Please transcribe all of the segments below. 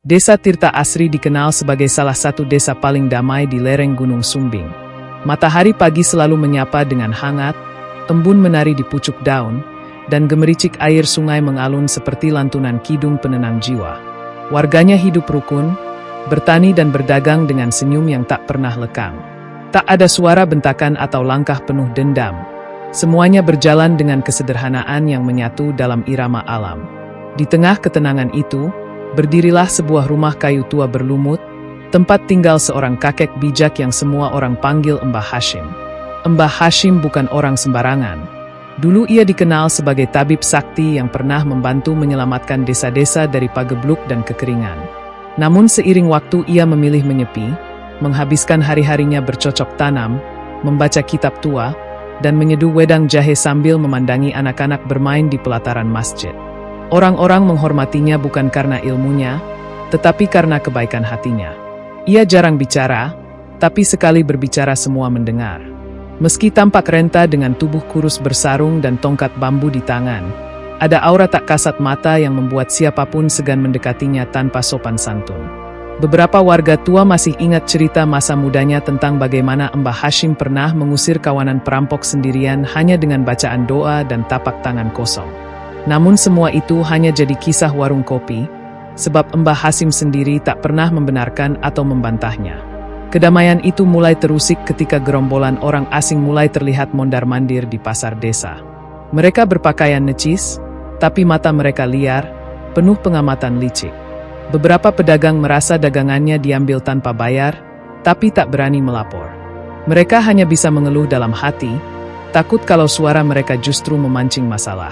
Desa Tirta Asri dikenal sebagai salah satu desa paling damai di lereng Gunung Sumbing. Matahari pagi selalu menyapa dengan hangat, embun menari di pucuk daun, dan gemericik air sungai mengalun seperti lantunan kidung penenang jiwa. Warganya hidup rukun, bertani dan berdagang dengan senyum yang tak pernah lekang. Tak ada suara bentakan atau langkah penuh dendam. Semuanya berjalan dengan kesederhanaan yang menyatu dalam irama alam. Di tengah ketenangan itu, berdirilah sebuah rumah kayu tua berlumut, tempat tinggal seorang kakek bijak yang semua orang panggil Mbah Hashim. Mbah Hashim bukan orang sembarangan. Dulu ia dikenal sebagai tabib sakti yang pernah membantu menyelamatkan desa-desa dari pagebluk dan kekeringan. Namun seiring waktu ia memilih menyepi, menghabiskan hari-harinya bercocok tanam, membaca kitab tua, dan menyeduh wedang jahe sambil memandangi anak-anak bermain di pelataran masjid. Orang-orang menghormatinya bukan karena ilmunya, tetapi karena kebaikan hatinya. Ia jarang bicara, tapi sekali berbicara semua mendengar. Meski tampak renta dengan tubuh kurus bersarung dan tongkat bambu di tangan, ada aura tak kasat mata yang membuat siapapun segan mendekatinya tanpa sopan santun. Beberapa warga tua masih ingat cerita masa mudanya tentang bagaimana Mbah Hashim pernah mengusir kawanan perampok sendirian hanya dengan bacaan doa dan tapak tangan kosong. Namun semua itu hanya jadi kisah warung kopi, sebab Mbah Hashim sendiri tak pernah membenarkan atau membantahnya. Kedamaian itu mulai terusik ketika gerombolan orang asing mulai terlihat mondar-mandir di pasar desa. Mereka berpakaian necis, tapi mata mereka liar, penuh pengamatan licik. Beberapa pedagang merasa dagangannya diambil tanpa bayar, tapi tak berani melapor. Mereka hanya bisa mengeluh dalam hati, takut kalau suara mereka justru memancing masalah.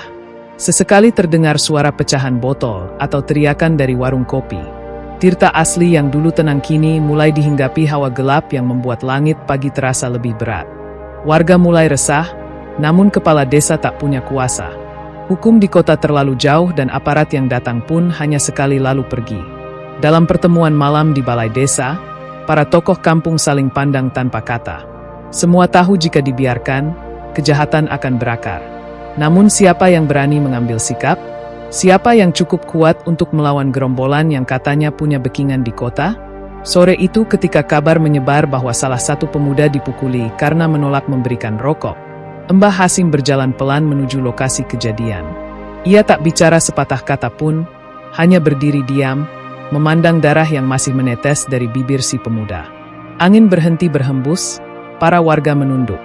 Sesekali terdengar suara pecahan botol atau teriakan dari warung kopi. Tirta Asli yang dulu tenang kini mulai dihinggapi hawa gelap yang membuat langit pagi terasa lebih berat. Warga mulai resah, namun kepala desa tak punya kuasa. Hukum di kota terlalu jauh dan aparat yang datang pun hanya sekali lalu pergi. Dalam pertemuan malam di balai desa, para tokoh kampung saling pandang tanpa kata. Semua tahu jika dibiarkan, kejahatan akan berakar. Namun siapa yang berani mengambil sikap? Siapa yang cukup kuat untuk melawan gerombolan yang katanya punya backingan di kota? Sore itu ketika kabar menyebar bahwa salah satu pemuda dipukuli karena menolak memberikan rokok, Mbah Hashim berjalan pelan menuju lokasi kejadian. Ia tak bicara sepatah kata pun, hanya berdiri diam, memandang darah yang masih menetes dari bibir si pemuda. Angin berhenti berhembus, para warga menunduk.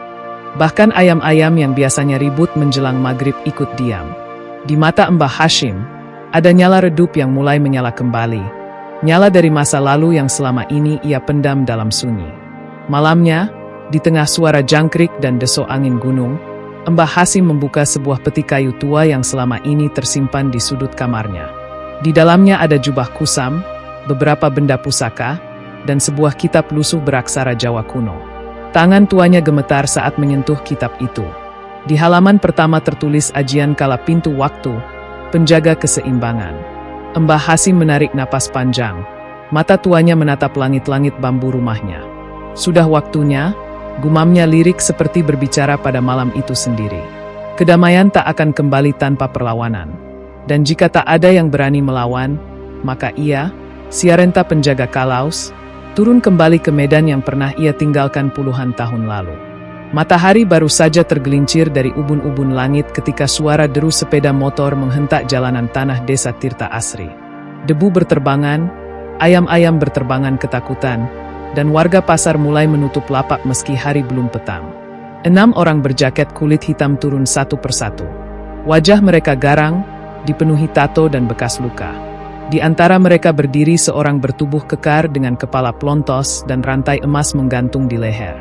Bahkan ayam-ayam yang biasanya ribut menjelang maghrib ikut diam. Di mata Mbah Hashim, ada nyala redup yang mulai menyala kembali. Nyala dari masa lalu yang selama ini ia pendam dalam sunyi. Malamnya, di tengah suara jangkrik dan desok angin gunung, Mbah Hashim membuka sebuah peti kayu tua yang selama ini tersimpan di sudut kamarnya. Di dalamnya ada jubah kusam, beberapa benda pusaka, dan sebuah kitab lusuh beraksara Jawa kuno. Tangan tuanya gemetar saat menyentuh kitab itu. Di halaman pertama tertulis ajian kala pintu waktu, penjaga keseimbangan. Mbah Hashim menarik napas panjang, mata tuanya menatap langit-langit bambu rumahnya. Sudah waktunya, gumamnya lirik seperti berbicara pada malam itu sendiri. Kedamaian tak akan kembali tanpa perlawanan. Dan jika tak ada yang berani melawan, maka ia, Siarenta penjaga Kalaus, turun kembali ke medan yang pernah ia tinggalkan puluhan tahun lalu. Matahari baru saja tergelincir dari ubun-ubun langit ketika suara deru sepeda motor menghentak jalanan tanah desa Tirta Asri. Debu berterbangan, ayam-ayam berterbangan ketakutan, dan warga pasar mulai menutup lapak meski hari belum petang. 6 orang berjaket kulit hitam turun satu persatu. Wajah mereka garang, dipenuhi tato dan bekas luka. Di antara mereka berdiri seorang bertubuh kekar dengan kepala plontos dan rantai emas menggantung di leher.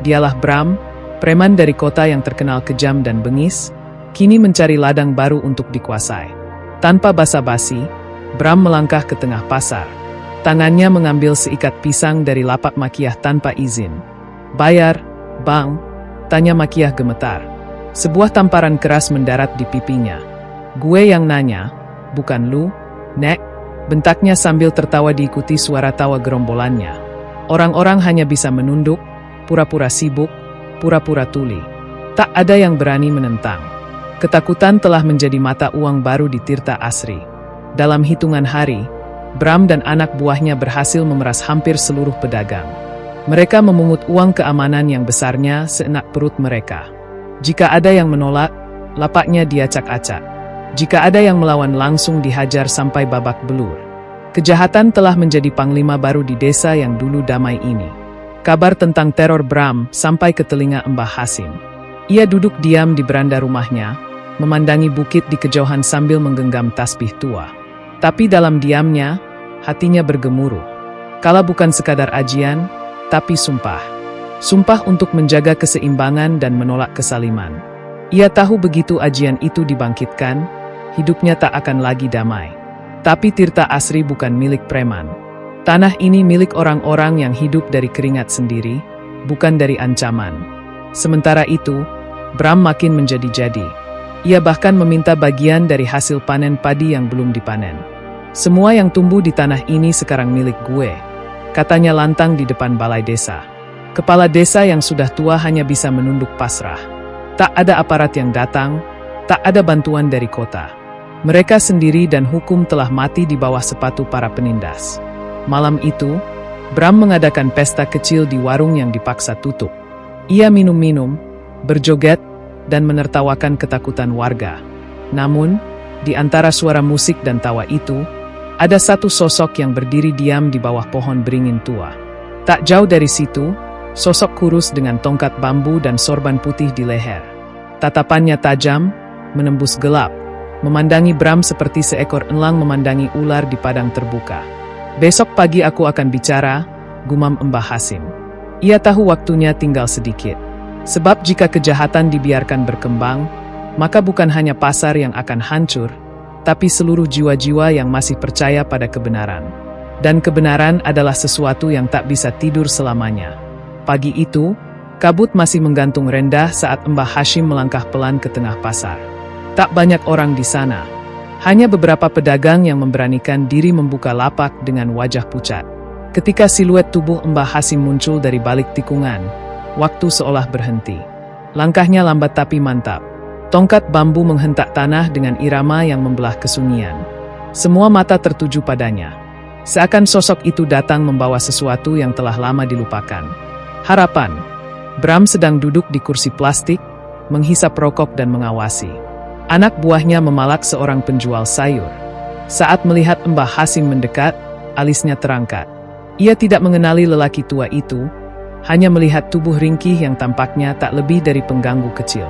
Dialah Bram, preman dari kota yang terkenal kejam dan bengis, kini mencari ladang baru untuk dikuasai. Tanpa basa-basi, Bram melangkah ke tengah pasar. Tangannya mengambil seikat pisang dari lapak Makiyah tanpa izin. "Bayar, Bang?" tanya Makiyah gemetar. Sebuah tamparan keras mendarat di pipinya. "Gue yang nanya, bukan lu, Nek," bentaknya sambil tertawa diikuti suara tawa gerombolannya. Orang-orang hanya bisa menunduk, pura-pura sibuk, pura-pura tuli. Tak ada yang berani menentang. Ketakutan telah menjadi mata uang baru di Tirta Asri. Dalam hitungan hari, Bram dan anak buahnya berhasil memeras hampir seluruh pedagang. Mereka memungut uang keamanan yang besarnya seenak perut mereka. Jika ada yang menolak, lapaknya diacak-acak. Jika ada yang melawan langsung dihajar sampai babak belur. Kejahatan telah menjadi panglima baru di desa yang dulu damai ini. Kabar tentang teror Bram sampai ke telinga Mbah Hasim. Ia duduk diam di beranda rumahnya, memandangi bukit di kejauhan sambil menggenggam tasbih tua. Tapi dalam diamnya, hatinya bergemuruh. Kala bukan sekadar ajian, tapi sumpah. Sumpah untuk menjaga keseimbangan dan menolak kesaliman. Ia tahu begitu ajian itu dibangkitkan, hidupnya tak akan lagi damai. Tapi Tirta Asri bukan milik preman. Tanah ini milik orang-orang yang hidup dari keringat sendiri, bukan dari ancaman. Sementara itu, Bram makin menjadi-jadi. Ia bahkan meminta bagian dari hasil panen padi yang belum dipanen. Semua yang tumbuh di tanah ini sekarang milik gue, katanya lantang di depan balai desa. Kepala desa yang sudah tua hanya bisa menunduk pasrah. Tak ada aparat yang datang, tak ada bantuan dari kota. Mereka sendiri dan hukum telah mati di bawah sepatu para penindas. Malam itu, Bram mengadakan pesta kecil di warung yang dipaksa tutup. Ia minum-minum, berjoget, dan menertawakan ketakutan warga. Namun, di antara suara musik dan tawa itu, ada satu sosok yang berdiri diam di bawah pohon beringin tua. Tak jauh dari situ, sosok kurus dengan tongkat bambu dan sorban putih di leher. Tatapannya tajam, menembus gelap, memandangi Bram seperti seekor elang memandangi ular di padang terbuka. Besok pagi aku akan bicara, gumam Mbah Hasim. Ia tahu waktunya tinggal sedikit. Sebab jika kejahatan dibiarkan berkembang, maka bukan hanya pasar yang akan hancur, tapi seluruh jiwa-jiwa yang masih percaya pada kebenaran. Dan kebenaran adalah sesuatu yang tak bisa tidur selamanya. Pagi itu, kabut masih menggantung rendah saat Mbah Hashim melangkah pelan ke tengah pasar. Tak banyak orang di sana. Hanya beberapa pedagang yang memberanikan diri membuka lapak dengan wajah pucat. Ketika siluet tubuh Mbah Hasim muncul dari balik tikungan, waktu seolah berhenti. Langkahnya lambat tapi mantap. Tongkat bambu menghentak tanah dengan irama yang membelah kesunyian. Semua mata tertuju padanya. Seakan sosok itu datang membawa sesuatu yang telah lama dilupakan. Harapan. Bram sedang duduk di kursi plastik, menghisap rokok dan mengawasi. Anak buahnya memalak seorang penjual sayur. Saat melihat Mbah Hasim mendekat, alisnya terangkat. Ia tidak mengenali lelaki tua itu, hanya melihat tubuh ringkih yang tampaknya tak lebih dari pengganggu kecil.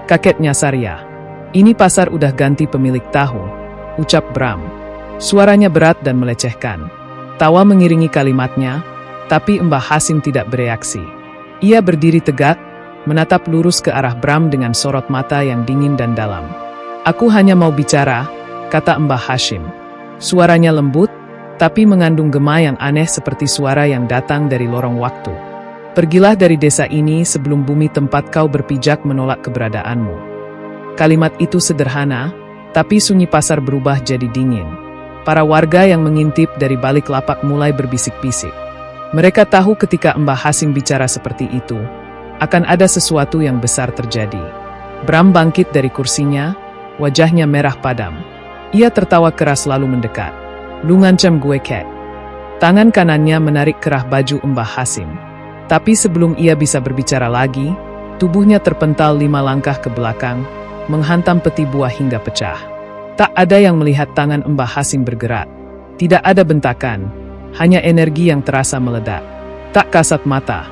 Kakeknya Sarya. Ini pasar udah ganti pemilik tahu, ucap Bram. Suaranya berat dan melecehkan. Tawa mengiringi kalimatnya, tapi Mbah Hasim tidak bereaksi. Ia berdiri tegak, menatap lurus ke arah Bram dengan sorot mata yang dingin dan dalam. Aku hanya mau bicara, kata Mbah Hashim. Suaranya lembut, tapi mengandung gema yang aneh seperti suara yang datang dari lorong waktu. Pergilah dari desa ini sebelum bumi tempat kau berpijak menolak keberadaanmu. Kalimat itu sederhana, tapi sunyi pasar berubah jadi dingin. Para warga yang mengintip dari balik lapak mulai berbisik-bisik. Mereka tahu ketika Mbah Hasim bicara seperti itu, akan ada sesuatu yang besar terjadi. Bram bangkit dari kursinya, wajahnya merah padam. Ia tertawa keras lalu mendekat. Lu ngancam gue, Cat. Tangan kanannya menarik kerah baju Mbah Hasim. Tapi sebelum ia bisa berbicara lagi, tubuhnya terpental 5 langkah ke belakang, menghantam peti buah hingga pecah. Tak ada yang melihat tangan Mbah Hasim bergerak. Tidak ada bentakan, hanya energi yang terasa meledak. Tak kasat mata,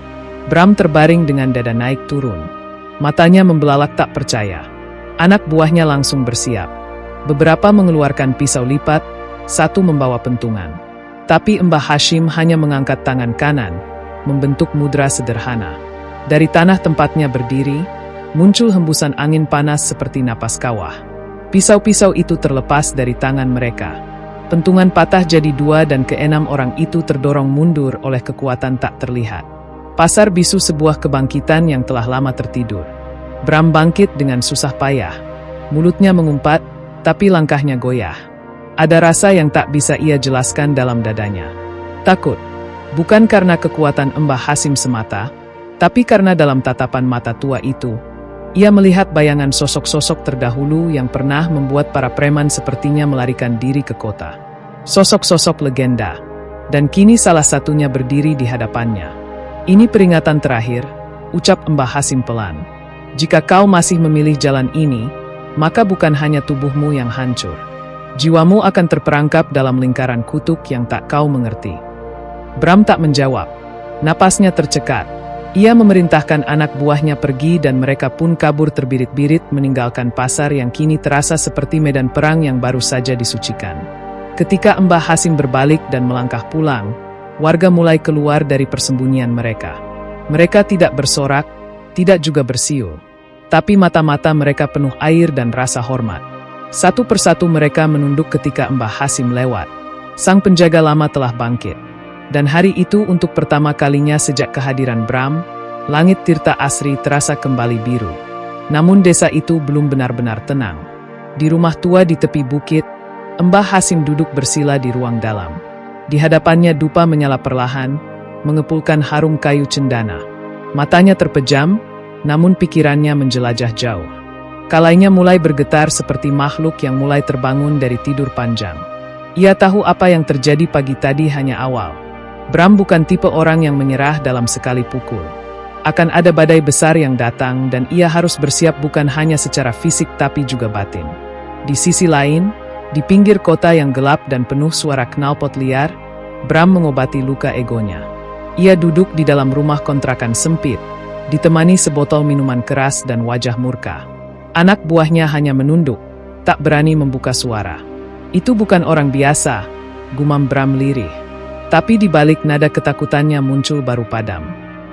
Bram terbaring dengan dada naik turun. Matanya membelalak tak percaya. Anak buahnya langsung bersiap. Beberapa mengeluarkan pisau lipat, satu membawa pentungan. Tapi Mbah Hashim hanya mengangkat tangan kanan, membentuk mudra sederhana. Dari tanah tempatnya berdiri, muncul hembusan angin panas seperti napas kawah. Pisau-pisau itu terlepas dari tangan mereka. Pentungan patah jadi 2 dan ke-6 orang itu terdorong mundur oleh kekuatan tak terlihat. Pasar bisu sebuah kebangkitan yang telah lama tertidur. Bram bangkit dengan susah payah. Mulutnya mengumpat, tapi langkahnya goyah. Ada rasa yang tak bisa ia jelaskan dalam dadanya. Takut. Bukan karena kekuatan Mbah Hasim semata, tapi karena dalam tatapan mata tua itu, ia melihat bayangan sosok-sosok terdahulu yang pernah membuat para preman sepertinya melarikan diri ke kota. sosok-sosok legenda. Dan kini salah satunya berdiri di hadapannya. Ini peringatan terakhir, ucap Mbah Hasim pelan. Jika kau masih memilih jalan ini, maka bukan hanya tubuhmu yang hancur. Jiwamu akan terperangkap dalam lingkaran kutuk yang tak kau mengerti. Bram tak menjawab. Napasnya tercekat. Ia memerintahkan anak buahnya pergi dan mereka pun kabur terbirit-birit meninggalkan pasar yang kini terasa seperti medan perang yang baru saja disucikan. Ketika Mbah Hasim berbalik dan melangkah pulang, warga mulai keluar dari persembunyian mereka. Mereka tidak bersorak, tidak juga bersiul. Tapi mata-mata mereka penuh air dan rasa hormat. Satu persatu mereka menunduk ketika Mbah Hasim lewat. Sang penjaga lama telah bangkit. Dan hari itu untuk pertama kalinya sejak kehadiran Bram, langit Tirta Asri terasa kembali biru. Namun desa itu belum benar-benar tenang. Di rumah tua di tepi bukit, Mbah Hasim duduk bersila di ruang dalam. Di hadapannya dupa menyala perlahan, mengepulkan harum kayu cendana. Matanya terpejam, namun pikirannya menjelajah jauh. Kalainya mulai bergetar seperti makhluk yang mulai terbangun dari tidur panjang. Ia tahu apa yang terjadi pagi tadi hanya awal. Bram bukan tipe orang yang menyerah dalam sekali pukul. Akan ada badai besar yang datang dan ia harus bersiap bukan hanya secara fisik tapi juga batin. Di sisi lain, di pinggir kota yang gelap dan penuh suara knalpot liar, Bram mengobati luka egonya. Ia duduk di dalam rumah kontrakan sempit, ditemani sebotol minuman keras dan wajah murka. Anak buahnya hanya menunduk, tak berani membuka suara. Itu bukan orang biasa, gumam Bram lirih. Tapi di balik nada ketakutannya muncul baru padam.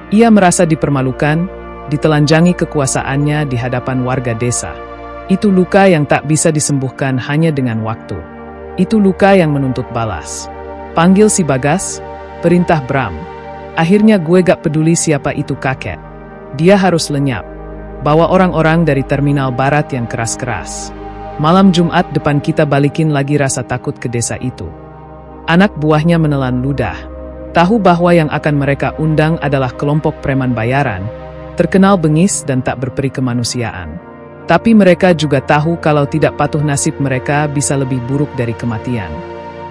Ia merasa dipermalukan, ditelanjangi kekuasaannya di hadapan warga desa. Itu luka yang tak bisa disembuhkan hanya dengan waktu. Itu luka yang menuntut balas. Panggil si Bagas, perintah Bram. Akhirnya gue gak peduli siapa itu kakek. Dia harus lenyap. Bawa orang-orang dari terminal barat yang keras-keras. Malam Jumat depan kita balikin lagi rasa takut ke desa itu. Anak buahnya menelan ludah. Tahu bahwa yang akan mereka undang adalah kelompok preman bayaran, terkenal bengis dan tak berperi kemanusiaan. Tapi mereka juga tahu kalau tidak patuh nasib mereka bisa lebih buruk dari kematian.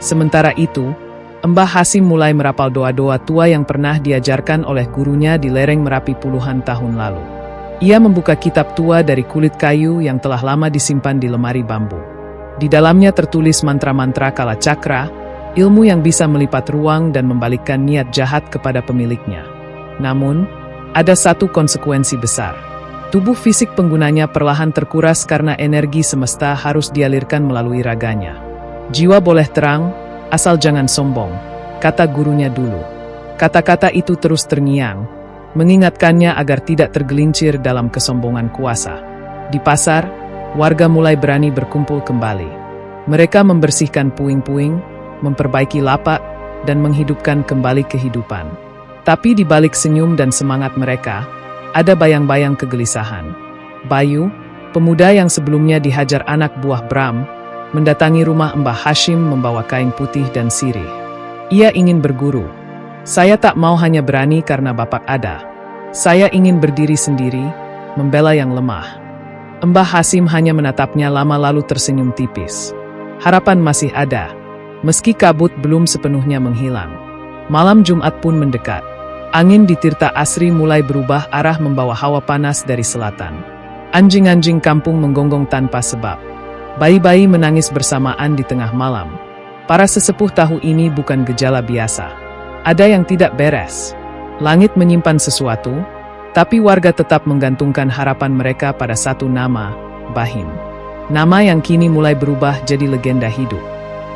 Sementara itu, Mbah Hasim mulai merapal doa-doa tua yang pernah diajarkan oleh gurunya di lereng Merapi puluhan tahun lalu. Ia membuka kitab tua dari kulit kayu yang telah lama disimpan di lemari bambu. Di dalamnya tertulis mantra-mantra kala cakra, ilmu yang bisa melipat ruang dan membalikkan niat jahat kepada pemiliknya. Namun, ada satu konsekuensi besar. Tubuh fisik penggunanya perlahan terkuras karena energi semesta harus dialirkan melalui raganya. Jiwa boleh terang, asal jangan sombong, kata gurunya dulu. Kata-kata itu terus terngiang, mengingatkannya agar tidak tergelincir dalam kesombongan kuasa. Di pasar, warga mulai berani berkumpul kembali. Mereka membersihkan puing-puing, memperbaiki lapak, dan menghidupkan kembali kehidupan. Tapi di balik senyum dan semangat mereka, ada bayang-bayang kegelisahan. Bayu, pemuda yang sebelumnya dihajar anak buah Bram, mendatangi rumah Mbah Hasim membawa kain putih dan sirih. Ia ingin berguru. Saya tak mau hanya berani karena bapak ada. Saya ingin berdiri sendiri, membela yang lemah. Mbah Hasim hanya menatapnya lama lalu tersenyum tipis. Harapan masih ada, meski kabut belum sepenuhnya menghilang. Malam Jumat pun mendekat. Angin di Tirta Asri mulai berubah arah membawa hawa panas dari selatan. Anjing-anjing kampung menggonggong tanpa sebab. Bayi-bayi menangis bersamaan di tengah malam. Para sesepuh tahu ini bukan gejala biasa. Ada yang tidak beres. Langit menyimpan sesuatu, tapi warga tetap menggantungkan harapan mereka pada satu nama, Bahim. Nama yang kini mulai berubah jadi legenda hidup.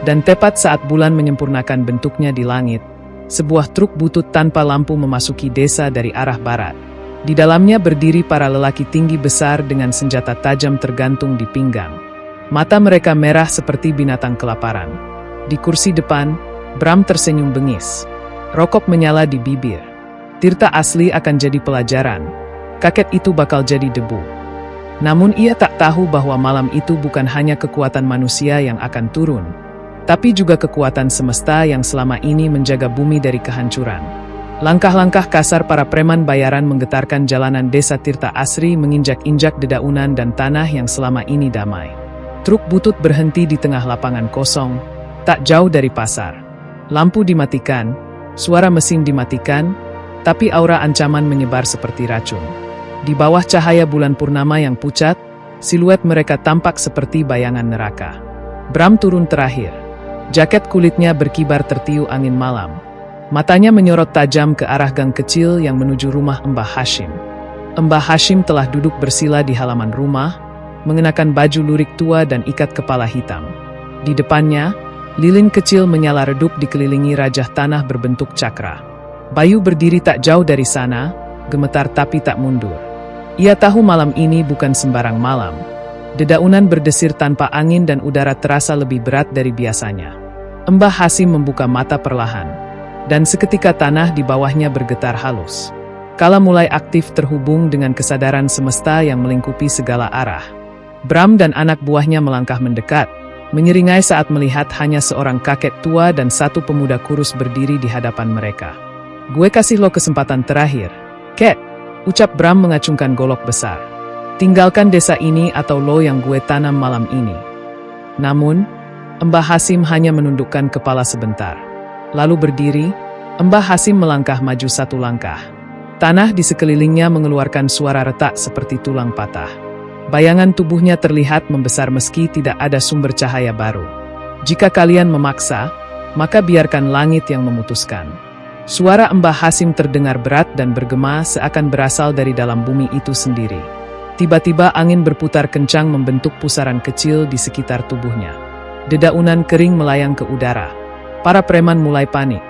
Dan tepat saat bulan menyempurnakan bentuknya di langit, sebuah truk butut tanpa lampu memasuki desa dari arah barat. Di dalamnya berdiri para lelaki tinggi besar dengan senjata tajam tergantung di pinggang. Mata mereka merah seperti binatang kelaparan. Di kursi depan, Bram tersenyum bengis. Rokok menyala di bibir. Tirta Asli akan jadi pelajaran. Kakek itu bakal jadi debu. Namun ia tak tahu bahwa malam itu bukan hanya kekuatan manusia yang akan turun, tapi juga kekuatan semesta yang selama ini menjaga bumi dari kehancuran. Langkah-langkah kasar para preman bayaran menggetarkan jalanan desa Tirta Asri menginjak-injak dedaunan dan tanah yang selama ini damai. Truk butut berhenti di tengah lapangan kosong, tak jauh dari pasar. Lampu dimatikan, suara mesin dimatikan, tapi aura ancaman menyebar seperti racun. Di bawah cahaya bulan purnama yang pucat, siluet mereka tampak seperti bayangan neraka. Bram turun terakhir. Jaket kulitnya berkibar tertiup angin malam. Matanya menyorot tajam ke arah gang kecil yang menuju rumah Mbah Hashim. Mbah Hashim telah duduk bersila di halaman rumah, mengenakan baju lurik tua dan ikat kepala hitam. Di depannya, lilin kecil menyala redup dikelilingi rajah tanah berbentuk cakra. Bayu berdiri tak jauh dari sana, gemetar tapi tak mundur. Ia tahu malam ini bukan sembarang malam. Dedaunan berdesir tanpa angin dan udara terasa lebih berat dari biasanya. Mbah Hashim membuka mata perlahan, dan seketika tanah di bawahnya bergetar halus. Kala mulai aktif terhubung dengan kesadaran semesta yang melingkupi segala arah. Bram dan anak buahnya melangkah mendekat, menyeringai saat melihat hanya seorang kakek tua dan satu pemuda kurus berdiri di hadapan mereka. "Gue kasih lo kesempatan terakhir, Kek," ucap Bram mengacungkan golok besar. "Tinggalkan desa ini atau lo yang gue tanam malam ini." Namun, Mbah Hashim hanya menundukkan kepala sebentar. Lalu berdiri, Mbah Hashim melangkah maju satu langkah. Tanah di sekelilingnya mengeluarkan suara retak seperti tulang patah. Bayangan tubuhnya terlihat membesar meski tidak ada sumber cahaya baru. "Jika kalian memaksa, maka biarkan langit yang memutuskan." Suara Mbah Hashim terdengar berat dan bergema seakan berasal dari dalam bumi itu sendiri. Tiba-tiba angin berputar kencang membentuk pusaran kecil di sekitar tubuhnya. Dedaunan kering melayang ke udara. Para preman mulai panik.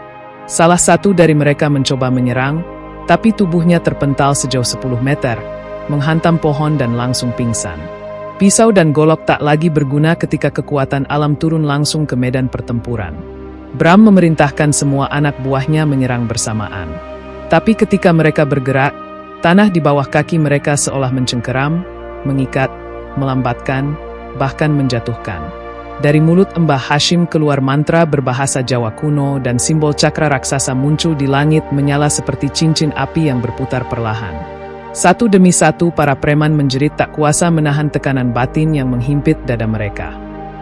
Salah satu dari mereka mencoba menyerang, tapi tubuhnya terpental sejauh 10 meter, menghantam pohon dan langsung pingsan. Pisau dan golok tak lagi berguna ketika kekuatan alam turun langsung ke medan pertempuran. Bram memerintahkan semua anak buahnya menyerang bersamaan. Tapi ketika mereka bergerak, tanah di bawah kaki mereka seolah mencengkeram, mengikat, melambatkan, bahkan menjatuhkan. Dari mulut Mbah Hashim keluar mantra berbahasa Jawa kuno dan simbol cakra raksasa muncul di langit menyala seperti cincin api yang berputar perlahan. Satu demi satu para preman menjerit tak kuasa menahan tekanan batin yang menghimpit dada mereka.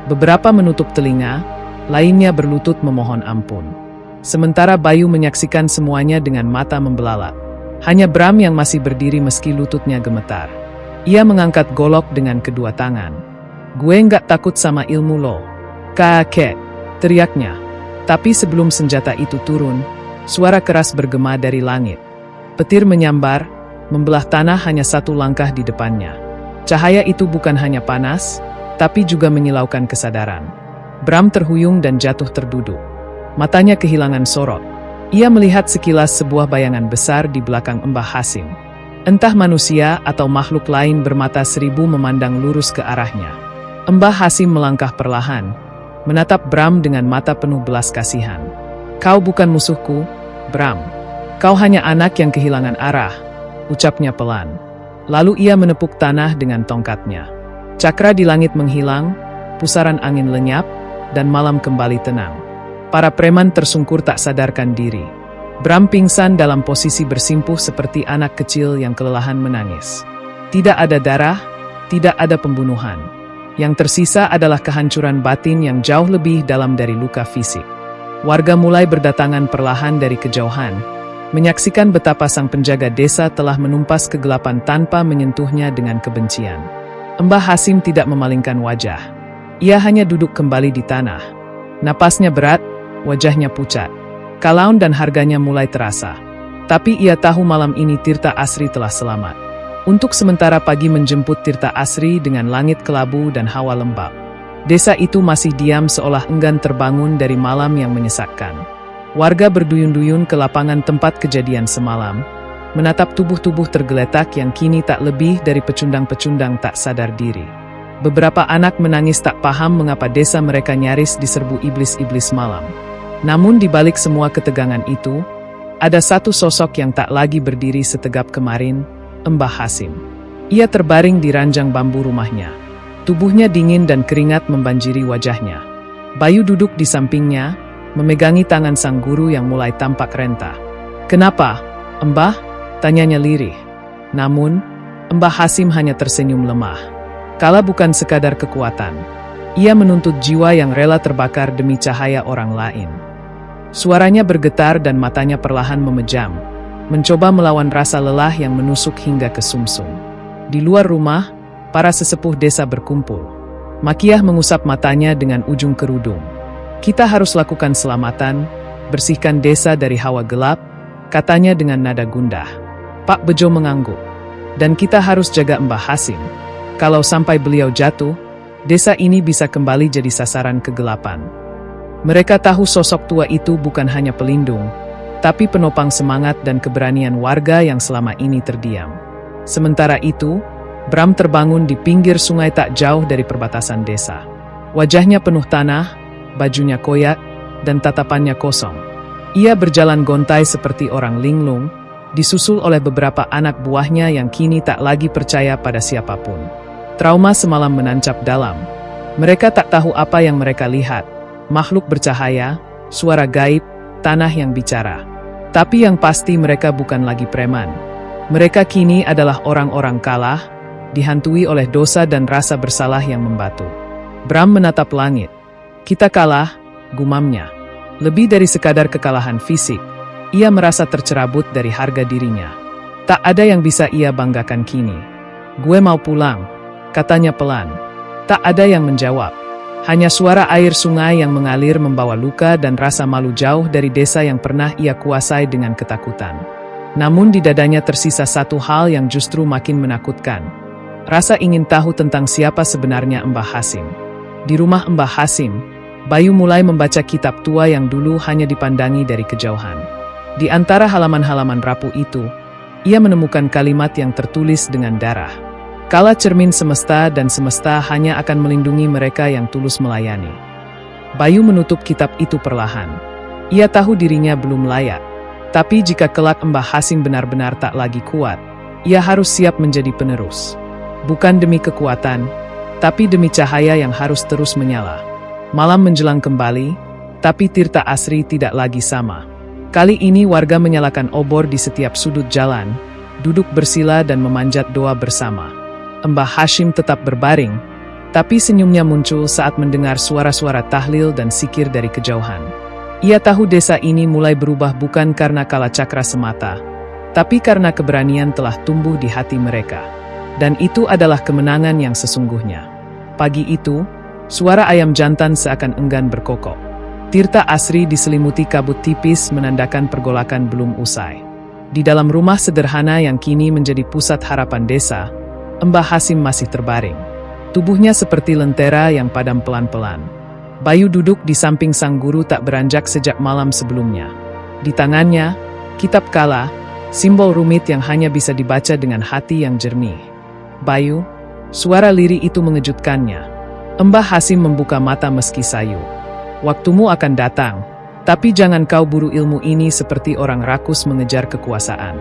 Beberapa menutup telinga, lainnya berlutut memohon ampun. Sementara Bayu menyaksikan semuanya dengan mata membelalak. Hanya Bram yang masih berdiri meski lututnya gemetar. Ia mengangkat golok dengan kedua tangan. "Gue nggak takut sama ilmu lo, kakek," teriaknya. Tapi sebelum senjata itu turun, suara keras bergema dari langit. Petir menyambar, membelah tanah hanya satu langkah di depannya. Cahaya itu bukan hanya panas, tapi juga menyilaukan kesadaran. Bram terhuyung dan jatuh terduduk. Matanya kehilangan sorot. Ia melihat sekilas sebuah bayangan besar di belakang Mbah Hashim. Entah manusia atau makhluk lain bermata seribu memandang lurus ke arahnya. Mbah Hashim melangkah perlahan, menatap Bram dengan mata penuh belas kasihan. "Kau bukan musuhku, Bram. Kau hanya anak yang kehilangan arah," ucapnya pelan. Lalu ia menepuk tanah dengan tongkatnya. Cakra di langit menghilang, pusaran angin lenyap, dan malam kembali tenang. Para preman tersungkur tak sadarkan diri. Bram pingsan dalam posisi bersimpuh seperti anak kecil yang kelelahan menangis. Tidak ada darah, tidak ada pembunuhan. Yang tersisa adalah kehancuran batin yang jauh lebih dalam dari luka fisik. Warga mulai berdatangan perlahan dari kejauhan, menyaksikan betapa sang penjaga desa telah menumpas kegelapan tanpa menyentuhnya dengan kebencian. Mbah Hashim tidak memalingkan wajah. Ia hanya duduk kembali di tanah. Napasnya berat, wajahnya pucat. Kalaun dan harganya mulai terasa. Tapi ia tahu malam ini Tirta Asri telah selamat. Untuk sementara pagi menjemput Tirta Asri dengan langit kelabu dan hawa lembab. Desa itu masih diam seolah enggan terbangun dari malam yang menyesakkan. Warga berduyun-duyun ke lapangan tempat kejadian semalam, menatap tubuh-tubuh tergeletak yang kini tak lebih dari pecundang-pecundang tak sadar diri. Beberapa anak menangis tak paham mengapa desa mereka nyaris diserbu iblis-iblis malam. Namun di balik semua ketegangan itu, ada satu sosok yang tak lagi berdiri setegap kemarin, Mbah Hashim. Ia terbaring di ranjang bambu rumahnya. Tubuhnya dingin dan keringat membanjiri wajahnya. Bayu duduk di sampingnya, memegangi tangan sang guru yang mulai tampak renta. "Kenapa, Mbah?" tanyanya lirih. Namun, Mbah Hashim hanya tersenyum lemah. "Kala bukan sekadar kekuatan. Ia menuntut jiwa yang rela terbakar demi cahaya orang lain. Suaranya bergetar dan matanya perlahan memejam, mencoba melawan rasa lelah yang menusuk hingga ke sumsum. Di luar rumah, para sesepuh desa berkumpul. Makiah mengusap matanya dengan ujung kerudung. "Kita harus lakukan selamatan, bersihkan desa dari hawa gelap," katanya dengan nada gundah. Pak Bejo mengangguk. "Dan kita harus jaga Mbah Hasim. Kalau sampai beliau jatuh, desa ini bisa kembali jadi sasaran kegelapan." Mereka tahu sosok tua itu bukan hanya pelindung, tapi penopang semangat dan keberanian warga yang selama ini terdiam. Sementara itu, Bram terbangun di pinggir sungai tak jauh dari perbatasan desa. Wajahnya penuh tanah, bajunya koyak, dan tatapannya kosong. Ia berjalan gontai seperti orang linglung, disusul oleh beberapa anak buahnya yang kini tak lagi percaya pada siapapun. Trauma semalam menancap dalam. Mereka tak tahu apa yang mereka lihat. Makhluk bercahaya, suara gaib, tanah yang bicara. Tapi yang pasti mereka bukan lagi preman. Mereka kini adalah orang-orang kalah, dihantui oleh dosa dan rasa bersalah yang membatu. Bram menatap langit. "Kita kalah," gumamnya. Lebih dari sekadar kekalahan fisik, ia merasa tercerabut dari harga dirinya. Tak ada yang bisa ia banggakan kini. "Gue mau pulang," katanya pelan. Tak ada yang menjawab. Hanya suara air sungai yang mengalir membawa luka dan rasa malu jauh dari desa yang pernah ia kuasai dengan ketakutan. Namun di dadanya tersisa satu hal yang justru makin menakutkan. Rasa ingin tahu tentang siapa sebenarnya Mbah Hasim. Di rumah Mbah Hasim, Bayu mulai membaca kitab tua yang dulu hanya dipandangi dari kejauhan. Di antara halaman-halaman rapuh itu, ia menemukan kalimat yang tertulis dengan darah. "Kala cermin semesta dan semesta hanya akan melindungi mereka yang tulus melayani." Bayu menutup kitab itu perlahan. Ia tahu dirinya belum layak. Tapi jika kelak Mbah Hasim benar-benar tak lagi kuat, ia harus siap menjadi penerus. Bukan demi kekuatan, tapi demi cahaya yang harus terus menyala. Malam menjelang kembali, tapi Tirta Asri tidak lagi sama. Kali ini warga menyalakan obor di setiap sudut jalan, duduk bersila dan memanjat doa bersama. Mbah Hasim tetap berbaring, tapi senyumnya muncul saat mendengar suara-suara tahlil dan sikir dari kejauhan. Ia tahu desa ini mulai berubah bukan karena kalacakra semata, tapi karena keberanian telah tumbuh di hati mereka. Dan itu adalah kemenangan yang sesungguhnya. Pagi itu, suara ayam jantan seakan enggan berkokok. Tirta Asri diselimuti kabut tipis menandakan pergolakan belum usai. Di dalam rumah sederhana yang kini menjadi pusat harapan desa, Mbah Hasim masih terbaring. Tubuhnya seperti lentera yang padam pelan-pelan. Bayu duduk di samping sang guru tak beranjak sejak malam sebelumnya. Di tangannya, kitab kala, simbol rumit yang hanya bisa dibaca dengan hati yang jernih. "Bayu," suara lirih itu mengejutkannya. Mbah Hasim membuka mata meski sayu. "Waktumu akan datang, tapi jangan kau buru ilmu ini seperti orang rakus mengejar kekuasaan.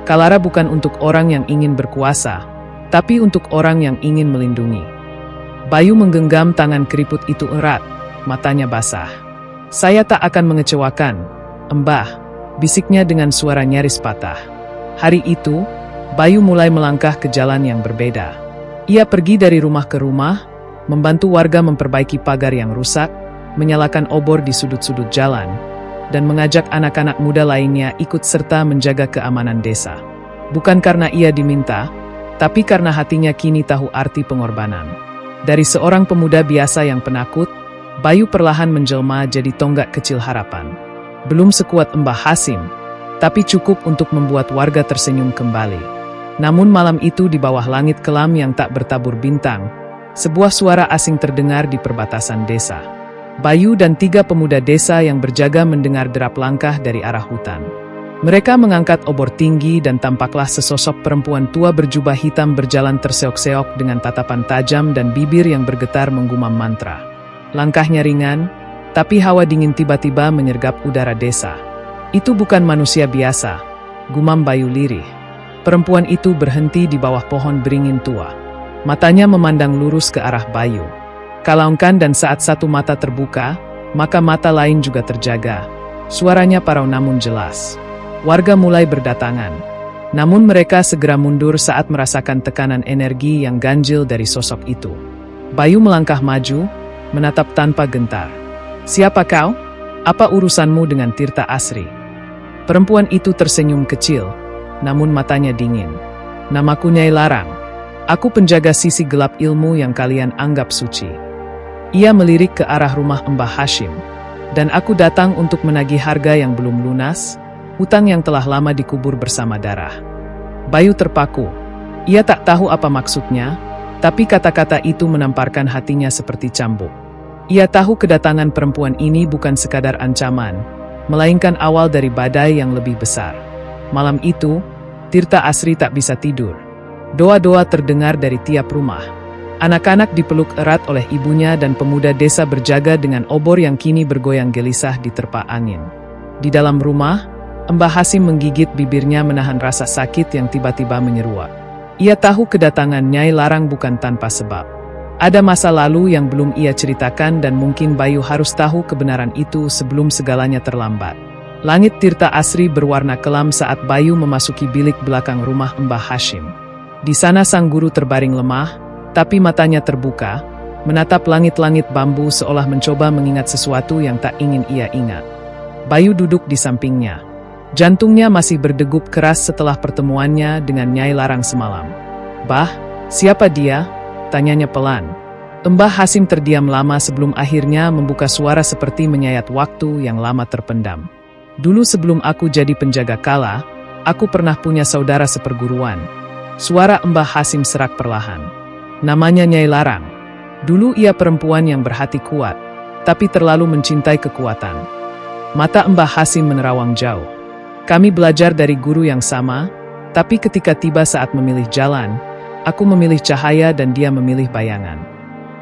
Kalara bukan untuk orang yang ingin berkuasa, tapi untuk orang yang ingin melindungi." Bayu menggenggam tangan keriput itu erat, matanya basah. "Saya tak akan mengecewakan, Mbah," bisiknya dengan suara nyaris patah. Hari itu, Bayu mulai melangkah ke jalan yang berbeda. Ia pergi dari rumah ke rumah, membantu warga memperbaiki pagar yang rusak, menyalakan obor di sudut-sudut jalan, dan mengajak anak-anak muda lainnya ikut serta menjaga keamanan desa. Bukan karena ia diminta, tapi karena hatinya kini tahu arti pengorbanan. Dari seorang pemuda biasa yang penakut, Bayu perlahan menjelma jadi tonggak kecil harapan. Belum sekuat Mbah Hasim, tapi cukup untuk membuat warga tersenyum kembali. Namun malam itu di bawah langit kelam yang tak bertabur bintang, sebuah suara asing terdengar di perbatasan desa. Bayu dan 3 pemuda desa yang berjaga mendengar derap langkah dari arah hutan. Mereka mengangkat obor tinggi dan tampaklah sesosok perempuan tua berjubah hitam berjalan terseok-seok dengan tatapan tajam dan bibir yang bergetar menggumam mantra. Langkahnya ringan, tapi hawa dingin tiba-tiba menyergap udara desa. "Itu bukan manusia biasa," gumam Bayu lirih. Perempuan itu berhenti di bawah pohon beringin tua. Matanya memandang lurus ke arah Bayu. Kalaungkan dan saat satu mata terbuka, maka mata lain juga terjaga. Suaranya parau namun jelas. Warga mulai berdatangan. Namun mereka segera mundur saat merasakan tekanan energi yang ganjil dari sosok itu. Bayu melangkah maju, menatap tanpa gentar. "Siapa kau? Apa urusanmu dengan Tirta Asri?" Perempuan itu tersenyum kecil, namun matanya dingin. "Namaku Nyai Larang. Aku penjaga sisi gelap ilmu yang kalian anggap suci." Ia melirik ke arah rumah Mbah Hashim. "Dan aku datang untuk menagih harga yang belum lunas, utang yang telah lama dikubur bersama darah." Bayu terpaku. Ia tak tahu apa maksudnya, tapi kata-kata itu menamparkan hatinya seperti cambuk. Ia tahu kedatangan perempuan ini bukan sekadar ancaman, melainkan awal dari badai yang lebih besar. Malam itu, Tirta Asri tak bisa tidur. Doa-doa terdengar dari tiap rumah. Anak-anak dipeluk erat oleh ibunya dan pemuda desa berjaga dengan obor yang kini bergoyang gelisah diterpa angin. Di dalam rumah, Mbah Hashim menggigit bibirnya menahan rasa sakit yang tiba-tiba menyeruak. Ia tahu kedatangan Nyai Larang bukan tanpa sebab. Ada masa lalu yang belum ia ceritakan dan mungkin Bayu harus tahu kebenaran itu sebelum segalanya terlambat. Langit Tirta Asri berwarna kelam saat Bayu memasuki bilik belakang rumah Mbah Hashim. Di sana sang guru terbaring lemah, tapi matanya terbuka, menatap langit-langit bambu seolah mencoba mengingat sesuatu yang tak ingin ia ingat. Bayu duduk di sampingnya. Jantungnya masih berdegup keras setelah pertemuannya dengan Nyai Larang semalam. "Bah, siapa dia?" tanyanya pelan. Mbah Hashim terdiam lama sebelum akhirnya membuka suara seperti menyayat waktu yang lama terpendam. "Dulu sebelum aku jadi penjaga kala, aku pernah punya saudara seperguruan." Suara Mbah Hashim serak perlahan. "Namanya Nyai Larang. Dulu ia perempuan yang berhati kuat, tapi terlalu mencintai kekuatan." Mata Mbah Hashim menerawang jauh. "Kami belajar dari guru yang sama, tapi ketika tiba saat memilih jalan, aku memilih cahaya dan dia memilih bayangan."